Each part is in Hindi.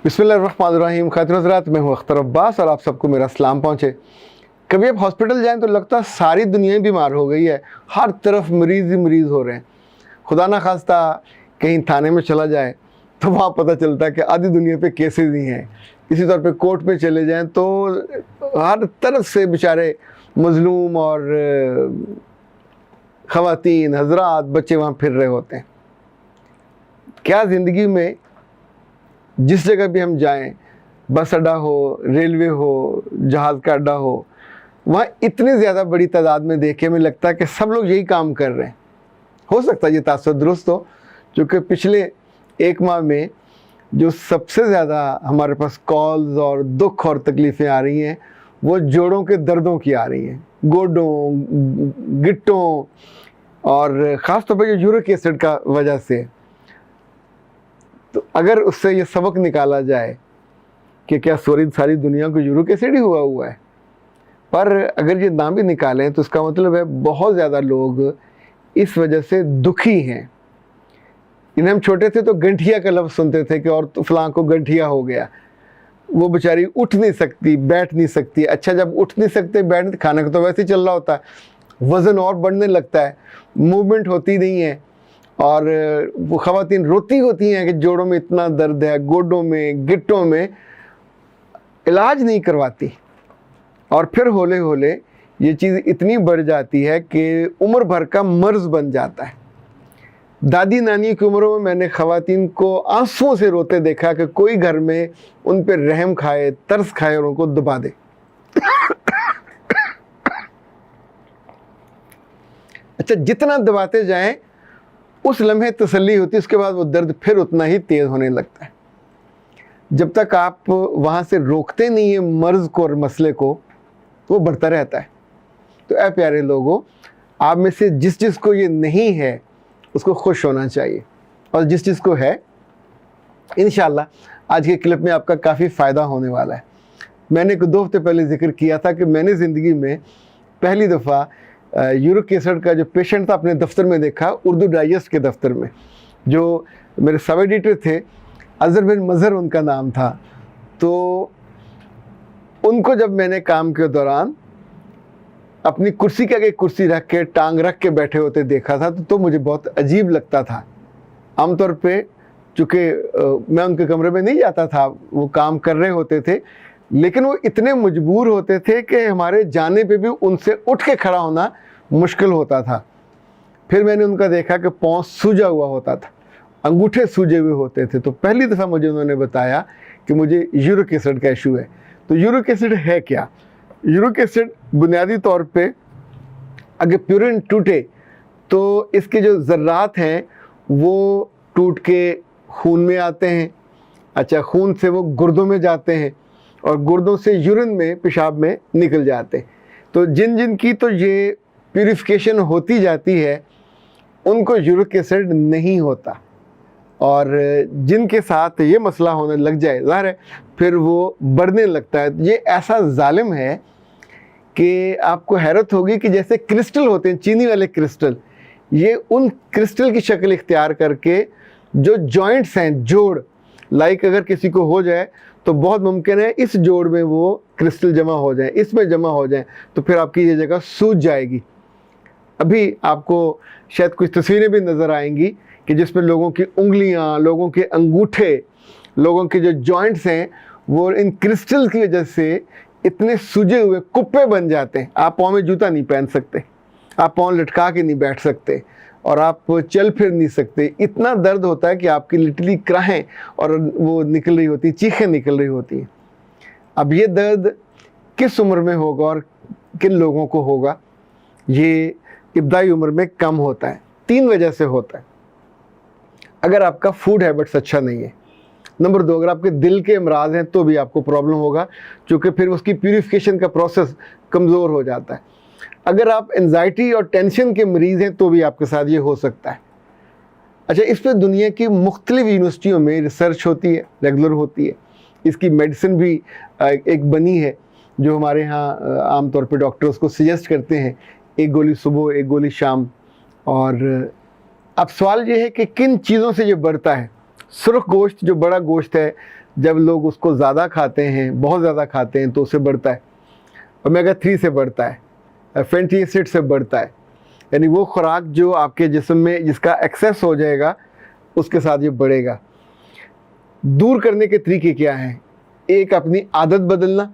बिस्मिल्लाहिर्रहमानिर्रहीम। खातिन हज़रात, मैं हूँ अख्तर अब्बास और आप सबको मेरा सलाम पहुँचे। कभी आप हॉस्पिटल जाएं तो लगता है सारी दुनिया ही बीमार हो गई है, हर तरफ मरीज़ ही मरीज़ हो रहे हैं। खुदा ना खास्ता कहीं थाने में चला जाए तो वहाँ पता चलता है कि आधी दुनिया पे केसेस ही हैं। इसी तौर पे कोर्ट में चले जाएं तो हर तरफ से बेचारे मज़लूम और ख़वातीन, हज़रात, बच्चे वहाँ फिर रहे होते हैं। क्या ज़िंदगी में जिस जगह भी हम जाएं, बस अड्डा हो, रेलवे हो, जहाज़ का अड्डा हो, वहाँ इतनी ज़्यादा बड़ी तादाद में देखे में लगता है कि सब लोग यही काम कर रहे हैं। हो सकता है ये तासुर दुरुस्त हो, क्योंकि पिछले एक माह में जो सबसे ज़्यादा हमारे पास कॉल्स और दुख और तकलीफ़ें आ रही हैं वो जोड़ों के दर्दों की आ रही हैं, गोडों, गिट्टों और ख़ास तौर पर जो यूरिक एसिड का वजह से। तो अगर उससे ये सबक निकाला जाए कि क्या सारी दुनिया को यूरिक एसिड ही हुआ है, पर अगर ये ना भी निकालें तो इसका मतलब है बहुत ज़्यादा लोग इस वजह से दुखी हैं। इन्हें हम छोटे थे तो गंठिया का लफ्ज़ सुनते थे कि और तो फलां को गंठिया हो गया, वो बेचारी उठ नहीं सकती, बैठ नहीं सकती। अच्छा, जब उठ नहीं सकते, बैठ नहीं, खाना का तो वैसे ही चल रहा होता है, वज़न और बढ़ने लगता है, मूवमेंट होती नहीं है और वो ख़वातीन रोती होती हैं कि जोड़ों में इतना दर्द है, गोडों में, गिट्टों में, इलाज नहीं करवाती और फिर हौले हौले ये चीज़ इतनी बढ़ जाती है कि उम्र भर का मर्ज़ बन जाता है। दादी नानी की उम्रों में मैंने ख़वातीन को आंसुओं से रोते देखा कि कोई घर में उन पर रहम खाए, तरस खाए और उनको दबा दे। अच्छा, जितना दबाते जाएं उस लम्हे तसल्ली होती है, उसके बाद वो दर्द फिर उतना ही तेज़ होने लगता है। जब तक आप वहाँ से रोकते नहीं हैं मर्ज़ को और मसले को, वो बढ़ता रहता है। तो ऐ प्यारे लोगों, आप में से जिस जिस को ये नहीं है उसको खुश होना चाहिए, और जिस जिस को है इंशाअल्लाह आज के क्लिप में आपका काफ़ी फ़ायदा होने वाला है। मैंने 2 हफ्ते पहले जिक्र किया था कि मैंने ज़िंदगी में पहली दफ़ा यूरिक एसिड का जो पेशेंट था अपने दफ्तर में देखा, उर्दू डाइजेस्ट के दफ्तर में। जो मेरे सब एडिटर थे, अज़हर बिन मज़हर उनका नाम था, तो उनको जब मैंने काम के दौरान अपनी कुर्सी के आगे कुर्सी रख के, टांग रख के बैठे होते देखा था तो मुझे बहुत अजीब लगता था। आमतौर पे चूँकि मैं उनके कमरे में नहीं जाता था, वो काम कर रहे होते थे, लेकिन वो इतने मजबूर होते थे कि हमारे जाने पे भी उनसे उठ के खड़ा होना मुश्किल होता था। फिर मैंने उनका देखा कि पाँव सूजा हुआ होता था, अंगूठे सूजे हुए होते थे। तो पहली दफ़ा मुझे उन्होंने बताया कि मुझे यूरिक एसिड का इशू है। तो यूरिक एसिड है क्या? यूरिक एसिड बुनियादी तौर पे अगर प्यूरिन टूटे तो इसके जो ज़र्रात हैं वो टूट के खून में आते हैं। अच्छा, खून से वो गुर्दों में जाते हैं और गुर्दों से यूरिन में, पेशाब में निकल जाते हैं। तो जिन जिन की तो ये प्यूरिफिकेशन होती जाती है उनको यूरिक एसिड नहीं होता, और जिनके साथ ये मसला होने लग जाए, ज़ाहिर है फिर वो बढ़ने लगता है। ये ऐसा जालिम है कि आपको हैरत होगी कि जैसे क्रिस्टल होते हैं, चीनी वाले क्रिस्टल, ये उन क्रिस्टल की शक्ल इख्तियार करके जो जॉइंट्स हैं, जोड़, लाइक अगर किसी को हो जाए तो बहुत मुमकिन है इस जोड़ में वो क्रिस्टल जमा हो जाए, इसमें जमा हो जाए, तो फिर आपकी ये जगह सूज जाएगी। अभी आपको शायद कुछ तस्वीरें भी नज़र आएंगी कि जिसमें लोगों की उंगलियां, लोगों के अंगूठे, लोगों के जो जॉइंट्स हैं वो इन क्रिस्टल की वजह से इतने सूजे हुए कुप्पे बन जाते हैं। आप पाँव में जूता नहीं पहन सकते, आप पाँव लटका के नहीं बैठ सकते और आप चल फिर नहीं सकते। इतना दर्द होता है कि आपकी लिटरली कराहें और वो निकल रही होती, चीखें निकल रही होती हैं। अब ये दर्द किस उम्र में होगा और किन लोगों को होगा? ये इब्तदाई उम्र में कम होता है। 3 वजह से होता है। अगर आपका फूड हैबिट्स अच्छा नहीं है, नंबर 2 अगर आपके दिल के अमराज हैं तो भी आपको प्रॉब्लम होगा, क्योंकि फिर उसकी प्यूरिफिकेशन का प्रोसेस कमज़ोर हो जाता है। अगर आप एंजाइटी और टेंशन के मरीज़ हैं तो भी आपके साथ ये हो सकता है। अच्छा, इस पर दुनिया की मुख्तलिफ यूनिवर्सिटियों में रिसर्च होती है, रेगुलर होती है। इसकी मेडिसिन भी एक बनी है जो हमारे यहाँ आमतौर पर डॉक्टर्स को सजेस्ट करते हैं, 1 गोली सुबह, 1 गोली शाम। और अब सवाल ये है कि किन चीज़ों से ये बढ़ता है सुर्ख गोश्त जो बड़ा गोश्त है, जब लोग उसको ज़्यादा खाते हैं, बहुत ज़्यादा खाते हैं, तो उससे बढ़ता है, ओमेगा 3 से बढ़ता है, फैटी एसिड से बढ़ता है। यानी वो खुराक जो आपके जिस्म में जिसका एक्सेस हो जाएगा उसके साथ ये बढ़ेगा। दूर करने के तरीके क्या हैं? एक अपनी आदत बदलना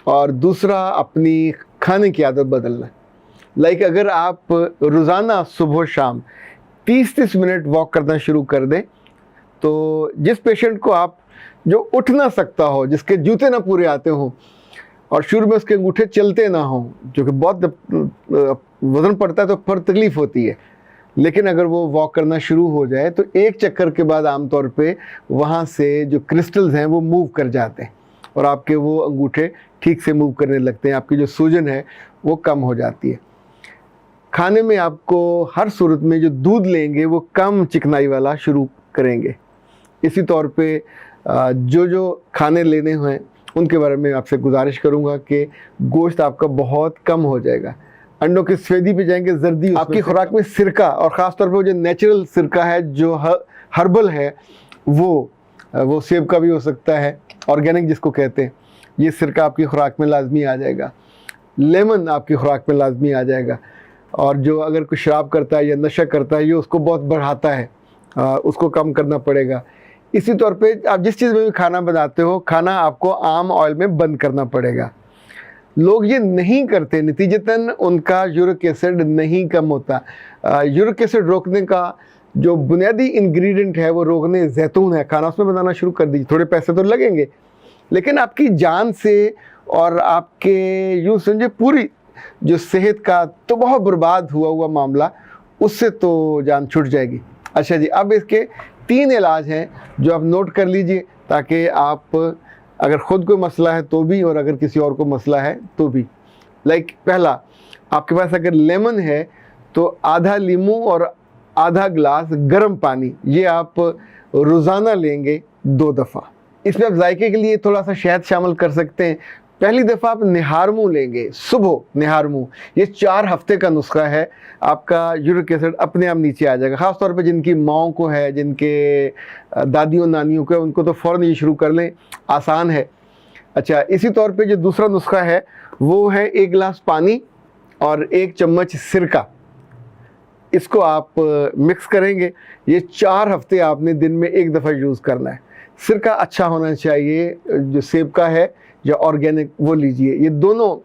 और दूसरा अपनी खाने की आदत बदलना। लाइक अगर आप रोज़ाना सुबह शाम 30-30 मिनट वॉक करना शुरू कर दें, तो जिस पेशेंट को आप जो उठ ना सकता हो, जिसके जूते ना पूरे आते हों और शुरू में उसके अंगूठे चलते ना हों, जो कि बहुत वज़न पड़ता है तो पर तकलीफ़ होती है, लेकिन अगर वो वॉक करना शुरू हो जाए तो एक चक्कर के बाद आमतौर पे वहाँ से जो क्रिस्टल्स हैं वो मूव कर जाते हैं और आपके वो अंगूठे ठीक से मूव करने लगते हैं, आपकी जो सूजन है वो कम हो जाती है। खाने में आपको हर सूरत में जो दूध लेंगे वो कम चिकनाई वाला शुरू करेंगे। इसी तौर पे जो खाने लेने हैं उनके बारे में आपसे गुजारिश करूंगा कि गोश्त आपका बहुत कम हो जाएगा। अंडों की सफ़ेदी पे जाएंगे, जर्दी, आपकी खुराक में सिरका और ख़ास तौर पे जो नेचुरल सिरका है, जो हर्बल है, वो सेब का भी हो सकता है, ऑर्गेनिक जिसको कहते हैं, ये सिरका आपकी खुराक में लाजमी आ जाएगा। लेमन आपकी खुराक में लाजमी आ जाएगा। और जो अगर कोई शराब करता है या नशा करता है, ये उसको बहुत बढ़ाता है, उसको कम करना पड़ेगा। इसी तौर पे आप जिस चीज़ में भी खाना बनाते हो, खाना आपको आम ऑयल में बंद करना पड़ेगा। लोग ये नहीं करते, नतीजतन उनका यूरिक एसिड नहीं कम होता। यूरिक एसिड रोकने का जो बुनियादी इंग्रेडिएंट है वो रोगने जैतून है। खाना उसमें बनाना शुरू कर दीजिए, थोड़े पैसे तो लगेंगे, लेकिन आपकी जान से और आपके यूँ समझे पूरी जो सेहत का तो बहुत बर्बाद हुआ मामला, उससे तो जान छूट जाएगी। अच्छा जी, अब इसके 3 इलाज हैं जो आप नोट कर लीजिए, ताकि आप अगर ख़ुद कोई मसला है तो भी और अगर किसी और को मसला है तो भी। लाइक पहला, आपके पास अगर लेमन है तो आधा लीमू और आधा गिलास गर्म पानी, ये आप रोज़ाना लेंगे 2 दफ़ा। इसमें आप जायके के लिए थोड़ा सा शहद शामिल कर सकते हैं। पहली दफ़ा आप निहार मुँह लेंगे, सुबह निहार मुँह, ये 4 हफ्ते का नुस्खा है। आपका यूरिक एसिड अपने आप नीचे आ जाएगा। ख़ास तौर पे जिनकी माँओं को है, जिनके दादियों नानियों को है, उनको तो फ़ौरन ये शुरू कर लें, आसान है। अच्छा, इसी तौर पे जो दूसरा नुस्खा है वो है 1 गिलास पानी और 1 चम्मच सिरका, इसको आप मिक्स करेंगे। ये 4 हफ्ते आपने दिन में 1 दफ़ा यूज़ करना है। सिरका अच्छा होना चाहिए, जो सेब का है या ऑर्गेनिक, वो लीजिए। ये दोनों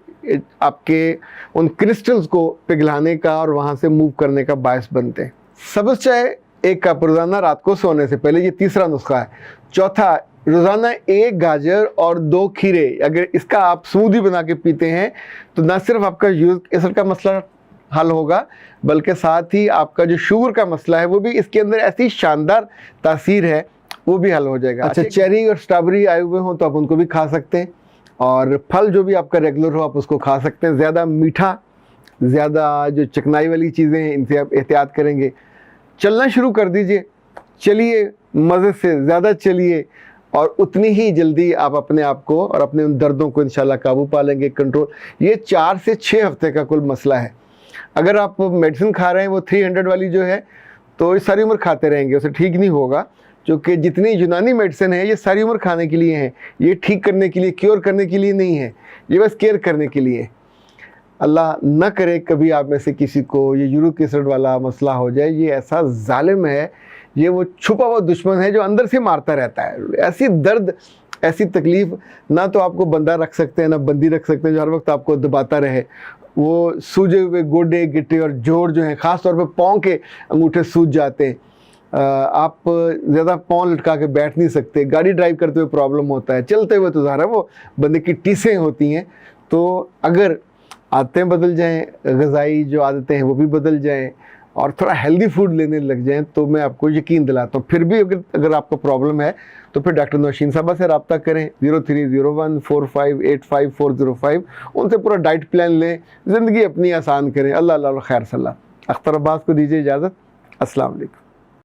आपके उन क्रिस्टल्स को पिघलाने का और वहाँ से मूव करने का बायस बनते हैं। सब्ज़ चाय 1 कप रोज़ाना रात को सोने से पहले, ये तीसरा नुस्खा है। चौथा, रोज़ाना 1 गाजर और 2 खीरे, अगर इसका आप स्मूदी बना के पीते हैं तो ना सिर्फ आपका यूरिक एसिड का मसला हल होगा, बल्कि साथ ही आपका जो शुगर का मसला है वो भी, इसके अंदर ऐसी शानदार तासीर है, वो भी हल हो जाएगा। अच्छा, चेरी और स्ट्रॉबेरी आए हुए हों तो आप उनको भी खा सकते हैं, और फल जो भी आपका रेगुलर हो आप उसको खा सकते हैं। ज़्यादा मीठा, ज़्यादा जो चिकनाई वाली चीज़ें हैं, इनसे आप एहतियात करेंगे। चलना शुरू कर दीजिए, चलिए, मज़े से ज़्यादा चलिए, और उतनी ही जल्दी आप अपने आप को और अपने उन दर्दों को इंशाल्लाह काबू पा लेंगे, कंट्रोल। ये 4 से 6 हफ्ते का कुल मसला है। अगर आप मेडिसिन खा रहे हैं वो 300 वाली जो है, तो ये सारी उम्र खाते रहेंगे, उससे ठीक नहीं होगा। क्योंकि जितनी यूनानी मेडिसिन है ये सारी उम्र खाने के लिए है, ये ठीक करने के लिए, क्योर करने के लिए नहीं है, ये बस केयर करने के लिए। अल्लाह न करे कभी आप में से किसी को ये यूरिक एसिड वाला मसला हो जाए। ये ऐसा जालिम है, ये वो छुपा हुआ दुश्मन है जो अंदर से मारता रहता है। ऐसी दर्द, ऐसी तकलीफ़, ना तो आपको बंदा रख सकते हैं ना बंदी रख सकते हैं जो हर वक्त आपको दबाता रहे। वो सूजे हुए गोडे गिट्टे और जोड़ जो हैं, ख़ास तौर पे पाँव के अंगूठे सूज जाते हैं। आप ज़्यादा पाँव लटका के बैठ नहीं सकते, गाड़ी ड्राइव करते हुए प्रॉब्लम होता है, चलते हुए तो ज़ाहिर है वो बंदे की टीसें होती हैं। तो अगर आदतें बदल जाएं, ग़िज़ाई जो आदतें हैं वो भी बदल जाएं और थोड़ा हेल्दी फूड लेने लग जाएं, तो मैं आपको यकीन दिलाता हूँ। फिर भी अगर आपको प्रॉब्लम है तो फिर डॉक्टर नौशीन साहबा से रब्ता करें, 030145854405। उनसे पूरा डाइट प्लान लें, ज़िंदगी अपनी आसान करें। अल्लाह खैर सल्ला। अख्तर अब्बास को दीजिए इजाज़त। अस्सलाम वालेकुम।